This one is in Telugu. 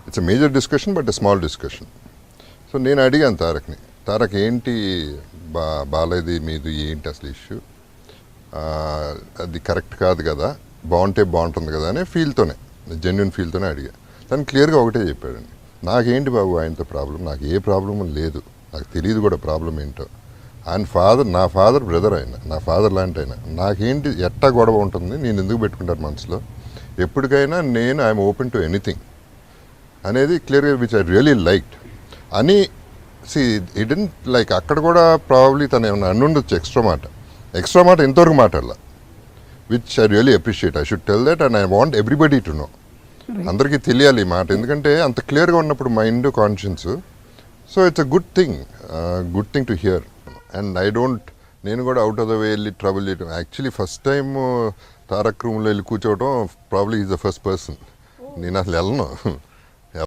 It's a major discussion but a small discussion. So నేను అడిగాను తారక్ ఏంటి బాలేది మీది ఏంటి అసలు ఇష్యూ, అది కరెక్ట్ కాదు కదా, బాగుంటే బాగుంటుంది కదా అనే ఫీల్తోనే, జెన్యున్ ఫీల్తోనే అడిగా. తను క్లియర్గా ఒకటే చెప్పాడండి, నాకేంటి బాబు ఆయనతో ప్రాబ్లం, నాకు ఏ ప్రాబ్లము లేదు, నాకు తెలియదు కూడా ప్రాబ్లం ఏంటో. ఆయన నా ఫాదర్ బ్రదర్, ఆయన నా ఫాదర్ లాంటి ఆయన, నాకేంటి ఎట్టా గొడవ ఉంటుంది, నేను ఎందుకు పెట్టుకుంటాను మనసులో, ఎప్పటికైనా నేను ఐఎమ్ ఓపెన్ టు ఎనీథింగ్ అనేది క్లియర్గా విచ్ ఐ రియలీ లైక్డ్ అని. ఇడెంట్ లైక్ అక్కడ కూడా ప్రాబ్లీ తను ఏమన్నా అనుండొచ్చు ఎక్స్ట్రా మాట ఇంతవరకు మాట్లాడాల, which I really appreciate. I should tell that and I want everybody to know, అందరికీ తెలియాలి ఈ మాట, ఎందుకంటే అంత క్లియర్గా ఉన్నప్పుడు mind conscience. So it's a good thing to hear. And నేను కూడా అవుట్ ఆఫ్ ద వే వెళ్ళి ట్రబుల్ చేయడం, యాక్చువల్లీ ఫస్ట్ టైం తారక్ రూమ్లో వెళ్ళి కూర్చోవడం probably is the first person. నేను అసలు వెళ్ళను.